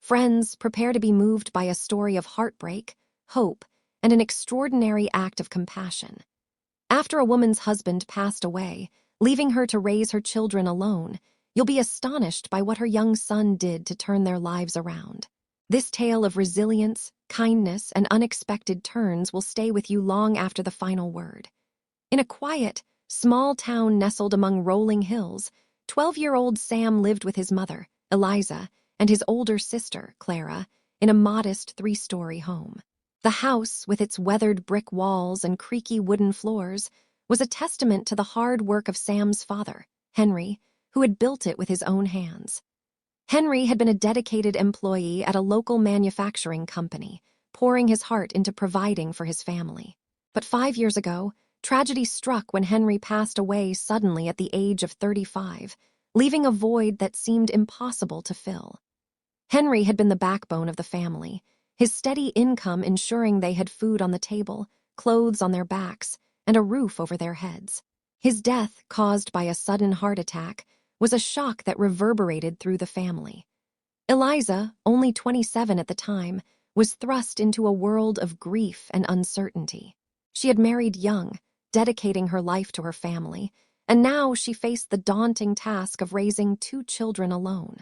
Friends, prepare to be moved by a story of heartbreak, hope, and an extraordinary act of compassion. After a woman's husband passed away, leaving her to raise her children alone, you'll be astonished by what her young son did to turn their lives around. This tale of resilience, kindness, and unexpected turns will stay with you long after the final word. In a quiet, small town nestled among rolling hills, 12-year-old Sam lived with his mother, Eliza, and his older sister, Clara, in a modest 3-story home. The house, with its weathered brick walls and creaky wooden floors, was a testament to the hard work of Sam's father, Henry, who had built it with his own hands. Henry had been a dedicated employee at a local manufacturing company, pouring his heart into providing for his family. But 5 years ago, tragedy struck when Henry passed away suddenly at the age of 35, leaving a void that seemed impossible to fill. Henry had been the backbone of the family, his steady income ensuring they had food on the table, clothes on their backs, and a roof over their heads. His death, caused by a sudden heart attack, was a shock that reverberated through the family. Eliza, only 27 at the time, was thrust into a world of grief and uncertainty. She had married young, dedicating her life to her family, and now she faced the daunting task of raising 2 children alone.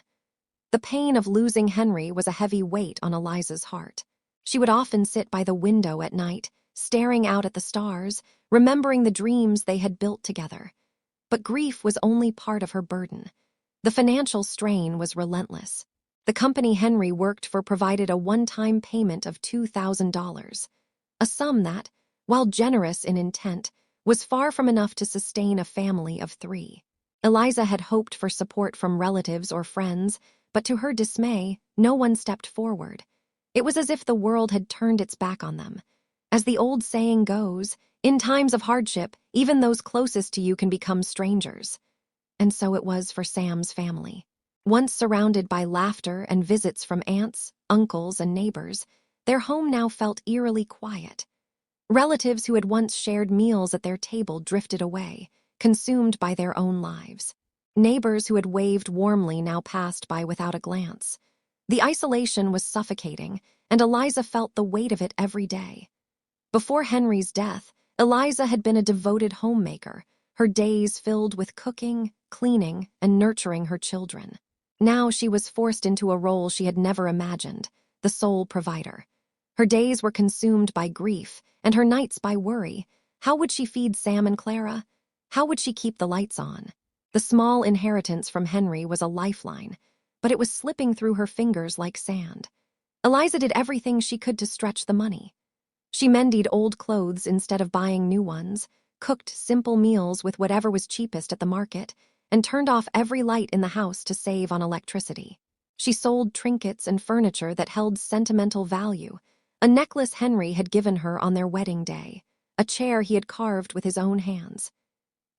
The pain of losing Henry was a heavy weight on Eliza's heart. She would often sit by the window at night, staring out at the stars, remembering the dreams they had built together. But grief was only part of her burden. The financial strain was relentless. The company Henry worked for provided a one-time payment of $2,000, a sum that, while generous in intent, was far from enough to sustain a family of 3. Eliza had hoped for support from relatives or friends, but to her dismay, no one stepped forward. It was as if the world had turned its back on them. As the old saying goes, in times of hardship, even those closest to you can become strangers. And so it was for Sam's family. Once surrounded by laughter and visits from aunts, uncles, and neighbors, their home now felt eerily quiet. Relatives who had once shared meals at their table drifted away, consumed by their own lives. Neighbors who had waved warmly now passed by without a glance. The isolation was suffocating, and Eliza felt the weight of it every day. Before Henry's death, Eliza had been a devoted homemaker, her days filled with cooking, cleaning, and nurturing her children. Now she was forced into a role she had never imagined, the sole provider. Her days were consumed by grief, and her nights by worry. How would she feed Sam and Clara? How would she keep the lights on? The small inheritance from Henry was a lifeline, but it was slipping through her fingers like sand. Eliza did everything she could to stretch the money. She mended old clothes instead of buying new ones, cooked simple meals with whatever was cheapest at the market, and turned off every light in the house to save on electricity. She sold trinkets and furniture that held sentimental value, a necklace Henry had given her on their wedding day, a chair he had carved with his own hands.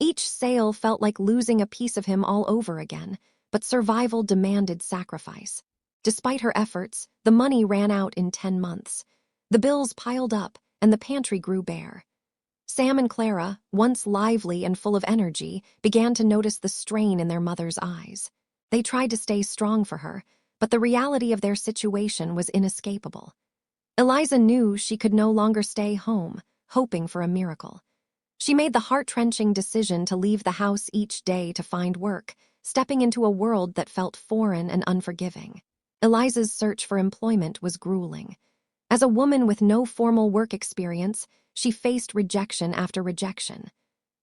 Each sale felt like losing a piece of him all over again, but survival demanded sacrifice. Despite her efforts, the money ran out in 10 months. The bills piled up, and the pantry grew bare. Sam and Clara, once lively and full of energy, began to notice the strain in their mother's eyes. They tried to stay strong for her, but the reality of their situation was inescapable. Eliza knew she could no longer stay home, hoping for a miracle. She made the heart-wrenching decision to leave the house each day to find work, stepping into a world that felt foreign and unforgiving. Eliza's search for employment was grueling. As a woman with no formal work experience, she faced rejection after rejection.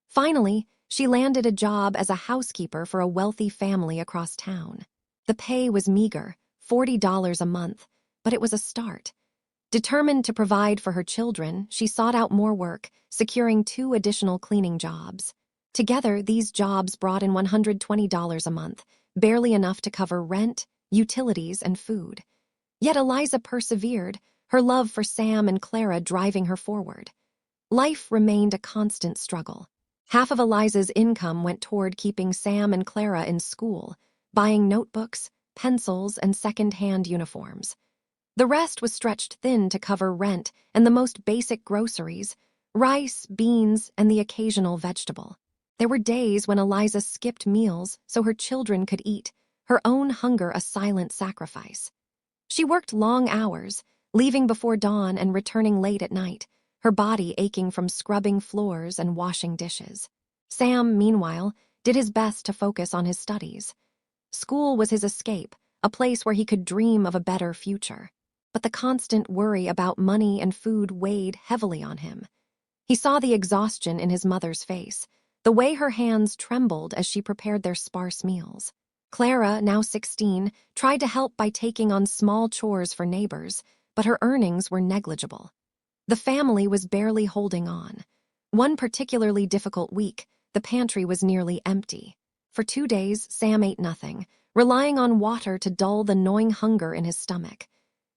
Finally, she landed a job as a housekeeper for a wealthy family across town. The pay was meager, $40 a month, but it was a start. Determined to provide for her children, she sought out more work, securing 2 additional cleaning jobs. Together, these jobs brought in $120 a month, barely enough to cover rent, utilities, and food. Yet Eliza persevered, her love for Sam and Clara driving her forward. Life remained a constant struggle. Half of Eliza's income went toward keeping Sam and Clara in school, buying notebooks, pencils, and second-hand uniforms. The rest was stretched thin to cover rent and the most basic groceries, rice, beans, and the occasional vegetable. There were days when Eliza skipped meals so her children could eat, her own hunger a silent sacrifice. She worked long hours, leaving before dawn and returning late at night, her body aching from scrubbing floors and washing dishes. Sam, meanwhile, did his best to focus on his studies. School was his escape, a place where he could dream of a better future. But the constant worry about money and food weighed heavily on him. He saw the exhaustion in his mother's face, the way her hands trembled as she prepared their sparse meals. Clara, now 16, tried to help by taking on small chores for neighbors, but her earnings were negligible. The family was barely holding on. One particularly difficult week, the pantry was nearly empty. For 2 days, Sam ate nothing, relying on water to dull the gnawing hunger in his stomach.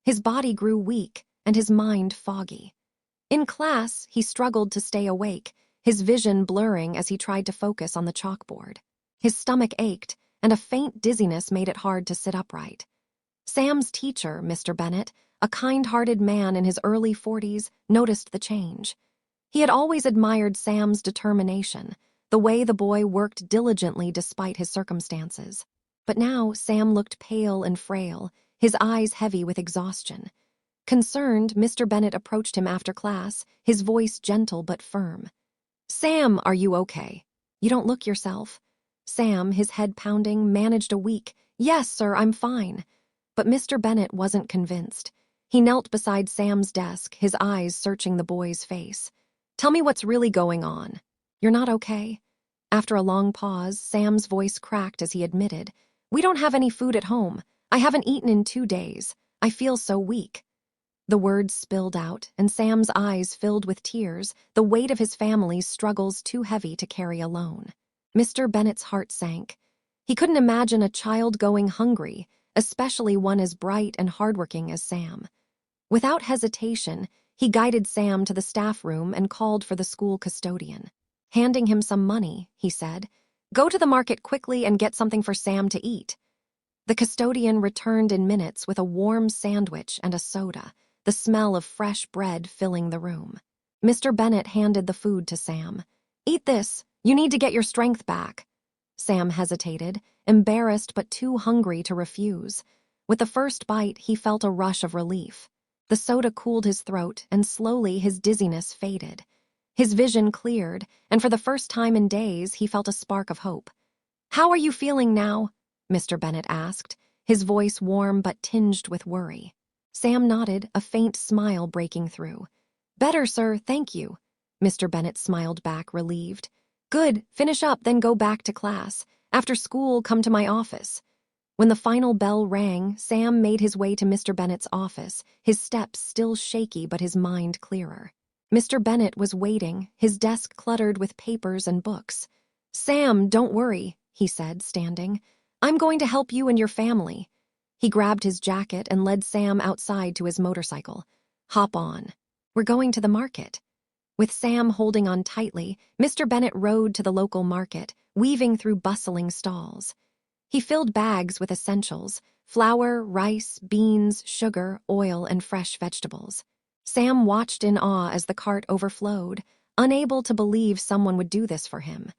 His body grew weak and his mind foggy. In class, he struggled to stay awake, his vision blurring as he tried to focus on the chalkboard. His stomach ached, and a faint dizziness made it hard to sit upright. Sam's teacher, Mr. Bennett, a kind-hearted man in his early 40s, noticed the change. He had always admired Sam's determination, the way the boy worked diligently despite his circumstances. But now Sam looked pale and frail, his eyes heavy with exhaustion. Concerned, Mr. Bennett approached him after class, his voice gentle but firm. "Sam, are you okay? You don't look yourself." Sam, his head pounding, managed a weak, "Yes, sir, I'm fine." But Mr. Bennett wasn't convinced. He knelt beside Sam's desk, his eyes searching the boy's face. "Tell me what's really going on. You're not okay?" After a long pause, Sam's voice cracked as he admitted, "We don't have any food at home. I haven't eaten in 2 days. I feel so weak." The words spilled out, and Sam's eyes filled with tears, the weight of his family's struggles too heavy to carry alone. Mr. Bennett's heart sank. He couldn't imagine a child going hungry, especially one as bright and hardworking as Sam. Without hesitation, he guided Sam to the staff room and called for the school custodian. Handing him some money, he said, "Go to the market quickly and get something for Sam to eat." The custodian returned in minutes with a warm sandwich and a soda, the smell of fresh bread filling the room. Mr. Bennett handed the food to Sam. "Eat this. You need to get your strength back." Sam hesitated, embarrassed but too hungry to refuse. With the first bite, he felt a rush of relief. The soda cooled his throat, and slowly his dizziness faded. His vision cleared, and for the first time in days, he felt a spark of hope. "How are you feeling now?" Mr. Bennett asked, his voice warm but tinged with worry. Sam nodded, a faint smile breaking through. "Better, sir, thank you." Mr. Bennett smiled back, relieved. "Good, finish up, then go back to class. After school, come to my office." When the final bell rang, Sam made his way to Mr. Bennett's office, his steps still shaky but his mind clearer. Mr. Bennett was waiting, his desk cluttered with papers and books. "Sam, don't worry," he said, standing. "I'm going to help you and your family." He grabbed his jacket and led Sam outside to his motorcycle. "Hop on. We're going to the market." With Sam holding on tightly, Mr. Bennett rode to the local market, weaving through bustling stalls. He filled bags with essentials: flour, rice, beans, sugar, oil, and fresh vegetables. Sam watched in awe as the cart overflowed, unable to believe someone would do this for him.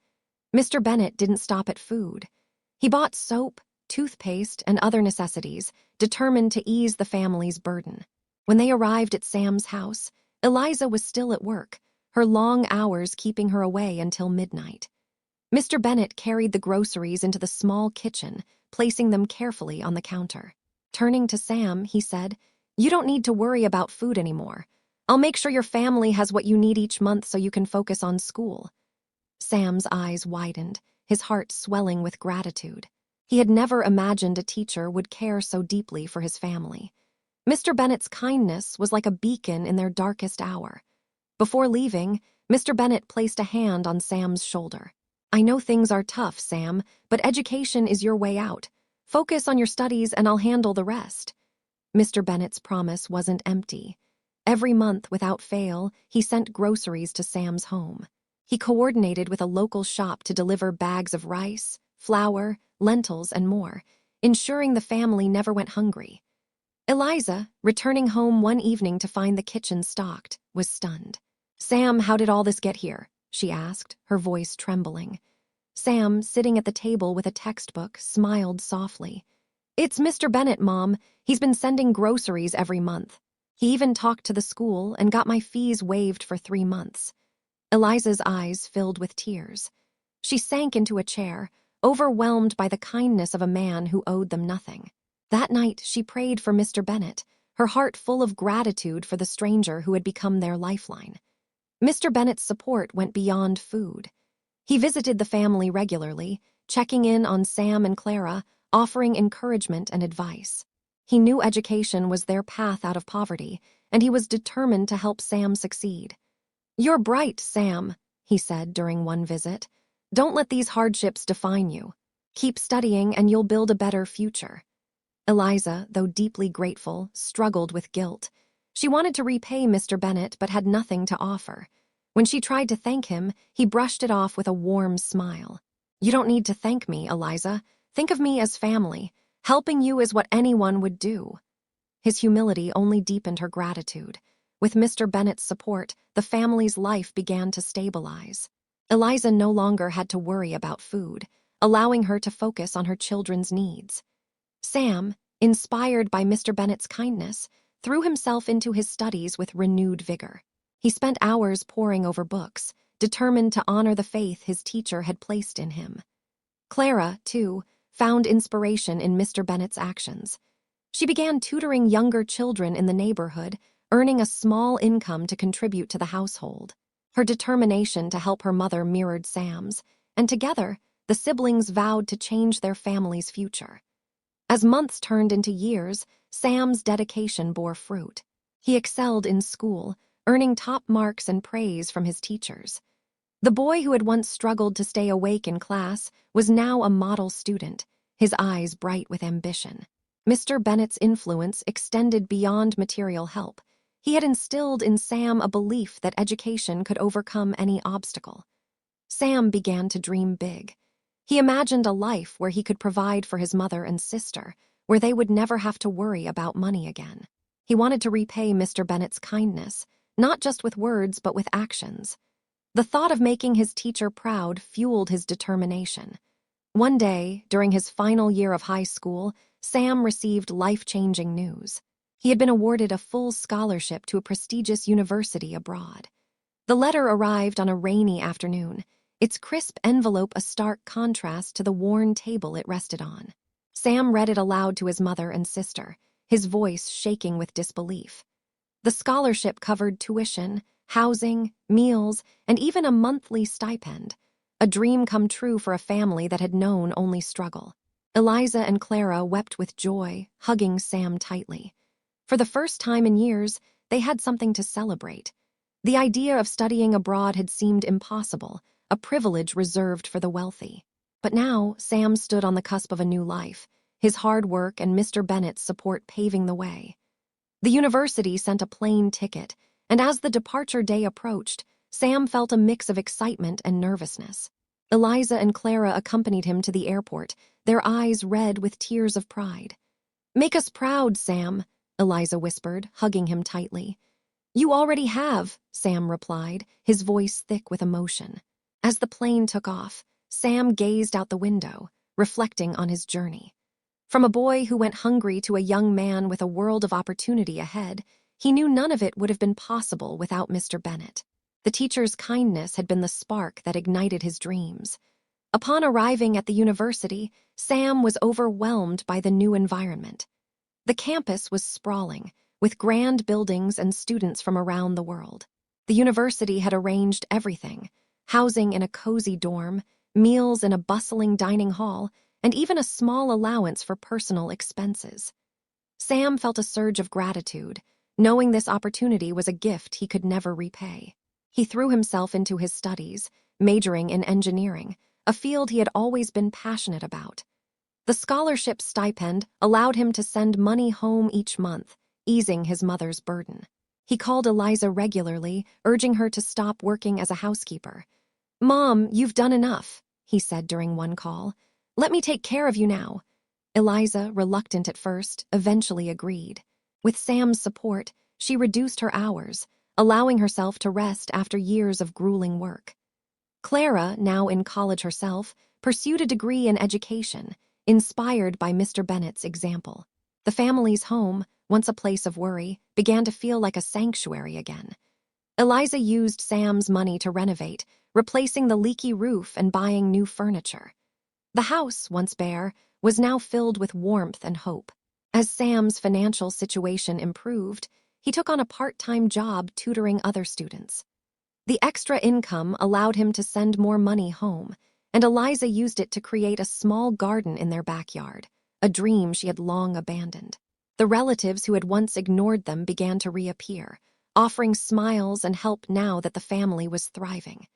Mr. Bennett didn't stop at food. He bought soap, toothpaste, and other necessities, determined to ease the family's burden. When they arrived at Sam's house, Eliza was still at work, her long hours keeping her away until midnight. Mr. Bennett carried the groceries into the small kitchen, placing them carefully on the counter. Turning to Sam, he said, "You don't need to worry about food anymore. I'll make sure your family has what you need each month so you can focus on school." Sam's eyes widened, his heart swelling with gratitude. He had never imagined a teacher would care so deeply for his family. Mr. Bennett's kindness was like a beacon in their darkest hour. Before leaving, Mr. Bennett placed a hand on Sam's shoulder. "I know things are tough, Sam, but education is your way out. Focus on your studies and I'll handle the rest." Mr. Bennett's promise wasn't empty. Every month, without fail, he sent groceries to Sam's home. He coordinated with a local shop to deliver bags of rice, flour, lentils, and more, ensuring the family never went hungry. Eliza, returning home one evening to find the kitchen stocked, was stunned. "Sam, how did all this get here?" she asked, her voice trembling. Sam, sitting at the table with a textbook, smiled softly. "It's Mr. Bennett, Mom. He's been sending groceries every month. He even talked to the school and got my fees waived for 3 months." Eliza's eyes filled with tears. She sank into a chair, overwhelmed by the kindness of a man who owed them nothing. That night, she prayed for Mr. Bennett, her heart full of gratitude for the stranger who had become their lifeline. Mr. Bennett's support went beyond food. He visited the family regularly, checking in on Sam and Clara, offering encouragement and advice. He knew education was their path out of poverty, and he was determined to help Sam succeed. "You're bright, Sam," he said during one visit. "Don't let these hardships define you. Keep studying and you'll build a better future." Eliza, though deeply grateful, struggled with guilt. She wanted to repay Mr. Bennett but had nothing to offer. When she tried to thank him, he brushed it off with a warm smile. "You don't need to thank me, Eliza. Think of me as family. Helping you is what anyone would do." His humility only deepened her gratitude. With Mr. Bennett's support, the family's life began to stabilize. Eliza no longer had to worry about food, allowing her to focus on her children's needs. Sam, inspired by Mr. Bennett's kindness, threw himself into his studies with renewed vigor. He spent hours poring over books, determined to honor the faith his teacher had placed in him. Clara, too, found inspiration in Mr. Bennett's actions. She began tutoring younger children in the neighborhood, earning a small income to contribute to the household. Her determination to help her mother mirrored Sam's, and together, the siblings vowed to change their family's future. As months turned into years, Sam's dedication bore fruit. He excelled in school, earning top marks and praise from his teachers. The boy who had once struggled to stay awake in class was now a model student, his eyes bright with ambition. Mr. Bennett's influence extended beyond material help. He had instilled in Sam a belief that education could overcome any obstacle. Sam began to dream big. He imagined a life where he could provide for his mother and sister, where they would never have to worry about money again. He wanted to repay Mr. Bennett's kindness, not just with words but with actions. The thought of making his teacher proud fueled his determination. One day, during his final year of high school, Sam received life-changing news. He had been awarded a full scholarship to a prestigious university abroad. The letter arrived on a rainy afternoon, its crisp envelope a stark contrast to the worn table it rested on. Sam read it aloud to his mother and sister, his voice shaking with disbelief. The scholarship covered tuition, housing, meals, and even a monthly stipend, a dream come true for a family that had known only struggle. Eliza and Clara wept with joy, hugging Sam tightly. For the first time in years, they had something to celebrate. The idea of studying abroad had seemed impossible, a privilege reserved for the wealthy. But now, Sam stood on the cusp of a new life, his hard work and Mr. Bennett's support paving the way. The university sent a plane ticket, and as the departure day approached, Sam felt a mix of excitement and nervousness. Eliza and Clara accompanied him to the airport, their eyes red with tears of pride. "Make us proud, Sam," Eliza whispered, hugging him tightly. "You already have," Sam replied, his voice thick with emotion. As the plane took off, Sam gazed out the window, reflecting on his journey. From a boy who went hungry to a young man with a world of opportunity ahead, he knew none of it would have been possible without Mr. Bennett. The teacher's kindness had been the spark that ignited his dreams. Upon arriving at the university, Sam was overwhelmed by the new environment. The campus was sprawling, with grand buildings and students from around the world. The university had arranged everything: housing in a cozy dorm, meals in a bustling dining hall, and even a small allowance for personal expenses. Sam felt a surge of gratitude, knowing this opportunity was a gift he could never repay. He threw himself into his studies, majoring in engineering, a field he had always been passionate about. The scholarship stipend allowed him to send money home each month, easing his mother's burden. He called Eliza regularly, urging her to stop working as a housekeeper. "Mom, you've done enough," he said during one call. "Let me take care of you now." Eliza, reluctant at first, eventually agreed. With Sam's support, she reduced her hours, allowing herself to rest after years of grueling work. Clara, now in college herself, pursued a degree in education, inspired by Mr. Bennet's example. The family's home, once a place of worry, began to feel like a sanctuary again. Eliza used Sam's money to renovate, replacing the leaky roof and buying new furniture. The house, once bare, was now filled with warmth and hope. As Sam's financial situation improved, he took on a part-time job tutoring other students. The extra income allowed him to send more money home, and Eliza used it to create a small garden in their backyard, a dream she had long abandoned. The relatives who had once ignored them began to reappear, offering smiles and help now that the family was thriving.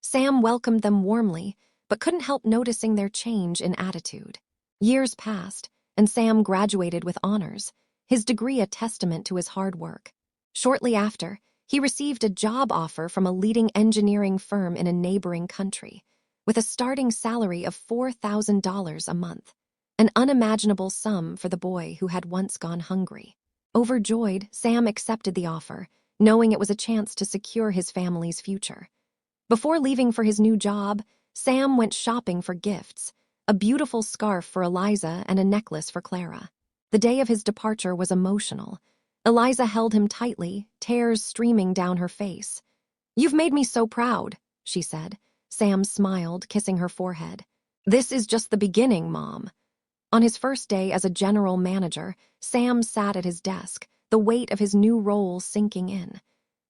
Sam welcomed them warmly, but couldn't help noticing their change in attitude. Years passed, and Sam graduated with honors, his degree a testament to his hard work. Shortly after, he received a job offer from a leading engineering firm in a neighboring country, with a starting salary of $4,000 a month, an unimaginable sum for the boy who had once gone hungry. Overjoyed, Sam accepted the offer, knowing it was a chance to secure his family's future. Before leaving for his new job, Sam went shopping for gifts, a beautiful scarf for Eliza and a necklace for Clara. The day of his departure was emotional. Eliza held him tightly, tears streaming down her face. "You've made me so proud," she said. Sam smiled, kissing her forehead. "This is just the beginning, Mom." On his first day as a general manager, Sam sat at his desk, the weight of his new role sinking in.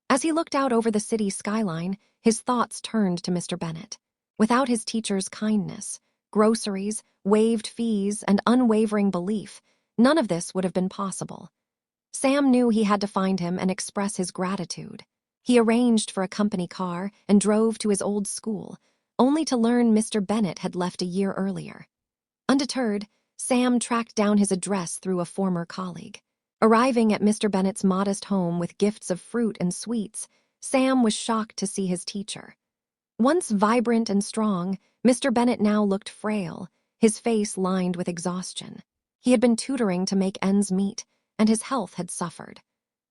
As he looked out over the city skyline, his thoughts turned to Mr. Bennet. Without his teacher's kindness, groceries, waived fees, and unwavering belief, none of this would have been possible. Sam knew he had to find him and express his gratitude. He arranged for a company car and drove to his old school, only to learn Mr. Bennet had left a year earlier. Undeterred, Sam tracked down his address through a former colleague. Arriving at Mr. Bennet's modest home with gifts of fruit and sweets, Sam was shocked to see his teacher. Once vibrant and strong, Mr. Bennet now looked frail, his face lined with exhaustion. He had been tutoring to make ends meet, and his health had suffered.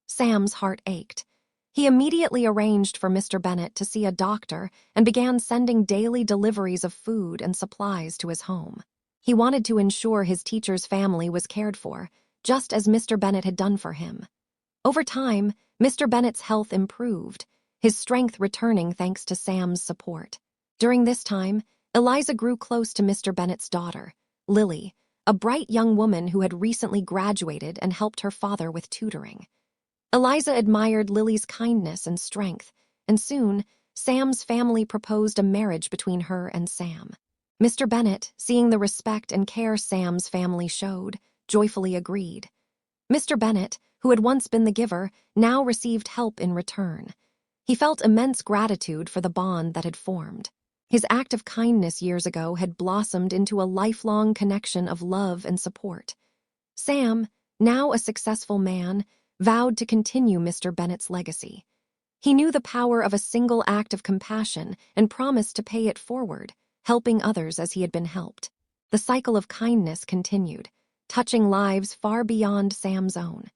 Sam's heart ached. He immediately arranged for Mr. Bennet to see a doctor and began sending daily deliveries of food and supplies to his home. He wanted to ensure his teacher's family was cared for, just as Mr. Bennet had done for him. Over time, Mr. Bennet's health improved, his strength returning thanks to Sam's support. During this time, Eliza grew close to Mr. Bennet's daughter, Lily, a bright young woman who had recently graduated and helped her father with tutoring. Eliza admired Lily's kindness and strength, and soon, Sam's family proposed a marriage between her and Sam. Mr. Bennet, seeing the respect and care Sam's family showed, joyfully agreed. Mr. Bennet, who had once been the giver, now received help in return. He felt immense gratitude for the bond that had formed. His act of kindness years ago had blossomed into a lifelong connection of love and support. Sam, now a successful man, vowed to continue Mr. Bennet's legacy. He knew the power of a single act of compassion and promised to pay it forward, helping others as he had been helped. The cycle of kindness continued, touching lives far beyond Sam's own.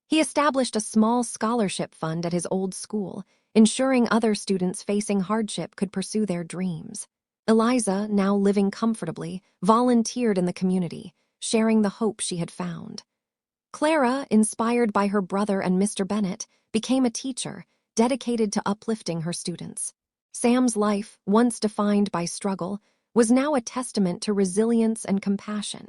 He established a small scholarship fund at his old school, ensuring other students facing hardship could pursue their dreams. Eliza, now living comfortably, volunteered in the community, sharing the hope she had found. Clara, inspired by her brother and Mr. Bennet, became a teacher, dedicated to uplifting her students. Sam's life, once defined by struggle, was now a testament to resilience and compassion.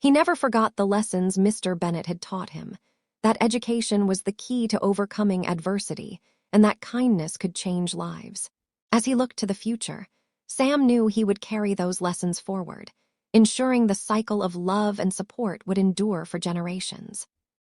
He never forgot the lessons Mr. Bennet had taught him, that education was the key to overcoming adversity, and that kindness could change lives. As he looked to the future, Sam knew he would carry those lessons forward, ensuring the cycle of love and support would endure for generations.